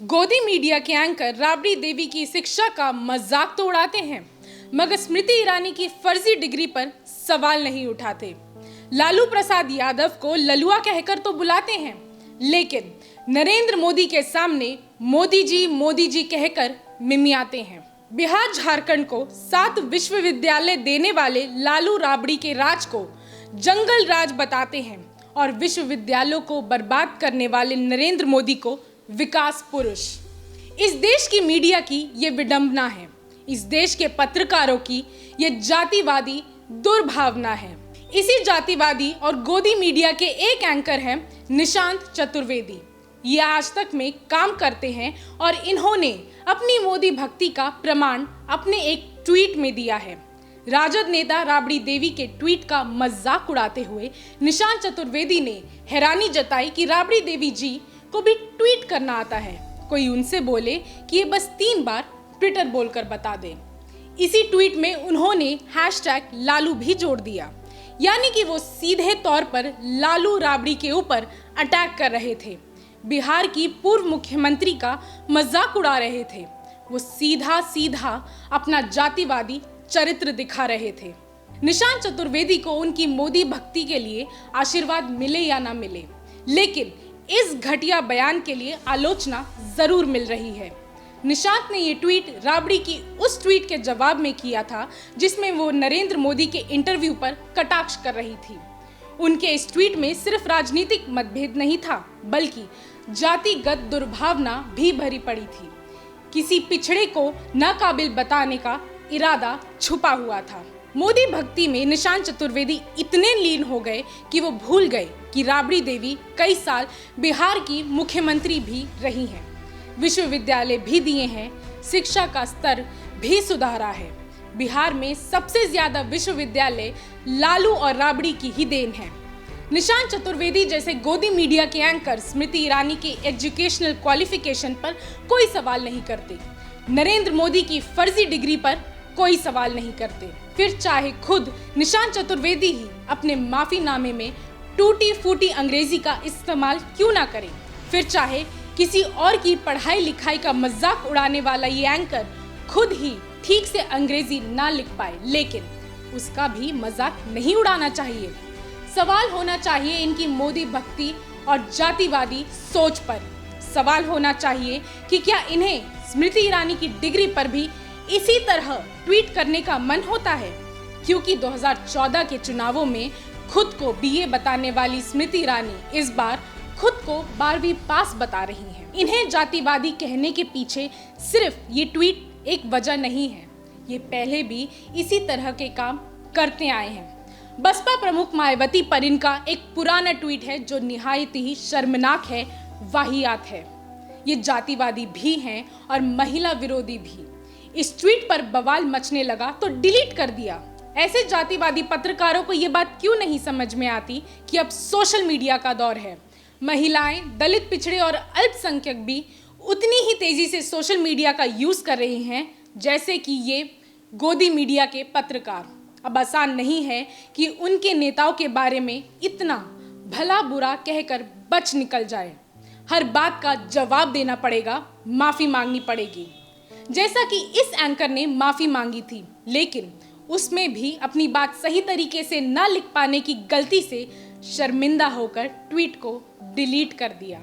गोदी मीडिया के एंकर राबड़ी देवी की शिक्षा का मजाक तो उड़ाते हैं, मगर स्मृति ईरानी की फर्जी डिग्री पर सवाल नहीं उठाते। लालू प्रसाद यादव को ललुआ कहकर तो बुलाते हैं, लेकिन नरेंद्र मोदी के सामने मोदी जी कहकर मिमियाते हैं। बिहार झारखंड को 7 विश्वविद्यालय देने वाले लालू राबड़ी के राज को जंगल राज बताते हैं और विश्वविद्यालयों को बर्बाद करने वाले नरेंद्र मोदी को विकास पुरुष। इस देश की मीडिया की ये विडंबना है, इस देश के पत्रकारों की ये जातिवादी दुर्भावना है। इसी जातिवादी और गोदी मीडिया के एक एंकर हैं निशांत चतुर्वेदी। ये आज तक में काम करते हैं और इन्होंने अपनी मोदी भक्ति का प्रमाण अपने एक ट्वीट में दिया है। राजद नेता राबड़ी देवी के ट्वीट का मजाक उड़ाते हुए निशांत चतुर्वेदी ने हैरानी जताई कि राबड़ी देवी जी को भी ट्वीट करना आता है। कोई उनसे बोले कि ये बस 3 बार ट्विटर बोलकर बता दे। इसी ट्वीट में उन्होंने हैशटैग लालू भी जोड़ दिया, यानी कि वो सीधे तौर पर लालू राबड़ी के ऊपर अटैक कर रहे थे, बिहार की पूर्व मुख्यमंत्री का मजाक उड़ा रहे थे। वो सीधा अपना जातिवादी चरित्र दिखा रहे थे। निशांत चतुर्वेदी को उनकी मोदी भक्ति के लिए आशीर्वाद मिले या ना मिले, लेकिन इस घटिया बयान के लिए आलोचना जरूर मिल रही है। निशांत ने ये ट्वीट राबड़ी की उस ट्वीट के जवाब में किया था जिसमें वो नरेंद्र मोदी के इंटरव्यू पर कटाक्ष कर रही थी। उनके इस ट्वीट में सिर्फ राजनीतिक मतभेद नहीं था, बल्कि जातिगत दुर्भावना भी भरी पड़ी थी। किसी पिछड़े को नाकाबिल बताने का इरादा छुपा हुआ था। मोदी भक्ति में निशांत चतुर्वेदी इतने लीन हो गए कि वो भूल गए कि राबड़ी देवी कई साल बिहार की मुख्यमंत्री भी रही हैं, विश्वविद्यालय भी दिए हैं, शिक्षा का स्तर भी सुधारा है। बिहार में सबसे ज्यादा विश्वविद्यालय लालू और राबड़ी की ही देन है। निशांत चतुर्वेदी जैसे गोदी मीडिया के एंकर स्मृति ईरानी के एजुकेशनल क्वालिफिकेशन पर कोई सवाल नहीं करते, नरेंद्र मोदी की फर्जी डिग्री पर कोई सवाल नहीं करते। फिर चाहे खुद निशांत चतुर्वेदी ही अपने माफीनामे में टूटी फूटी अंग्रेजी का इस्तेमाल क्यों ना करें, फिर चाहे किसी और की पढ़ाई लिखाई का मजाक उड़ाने वाला ये एंकर खुद ही ठीक से अंग्रेजी ना लिख पाए, लेकिन उसका भी मजाक नहीं उड़ाना चाहिए। सवाल होना चाहिए इनकी मोदी भक्ति और जातिवादी सोच पर। सवाल होना चाहिए कि क्या इन्हें स्मृति ईरानी की डिग्री पर भी इसी तरह ट्वीट करने का मन होता है, क्योंकि 2014 के चुनावों में खुद को बीए बताने वाली स्मृति ईरानी इस बार खुद को 12वीं पास बता रही हैं। इन्हें जातिवादी कहने के पीछे सिर्फ ये ट्वीट एक वजह नहीं है, ये पहले भी इसी तरह के काम करते आए हैं। बसपा प्रमुख मायावती पर इनका एक पुराना ट्वीट है जो निहायत ही शर्मनाक है, वाहियात है। ये जातिवादी भी हैं और महिला विरोधी भी। इस ट्वीट पर बवाल मचने लगा तो डिलीट कर दिया। ऐसे जातिवादी पत्रकारों को ये बात क्यों नहीं समझ में आती कि अब सोशल मीडिया का दौर है। महिलाएं, दलित, पिछड़े और अल्पसंख्यक भी उतनी ही तेजी से सोशल मीडिया का यूज कर रहे हैं जैसे कि ये गोदी मीडिया के पत्रकार। अब आसान नहीं है कि उनके नेताओं के बारे में इतना भला बुरा कहकर बच निकल जाए। हर बात का जवाब देना पड़ेगा, माफी मांगनी पड़ेगी, जैसा कि इस एंकर ने माफी मांगी थी, लेकिन उसमें भी अपनी बात सही तरीके से न लिख पाने की गलती से शर्मिंदा होकर ट्वीट को डिलीट कर दिया।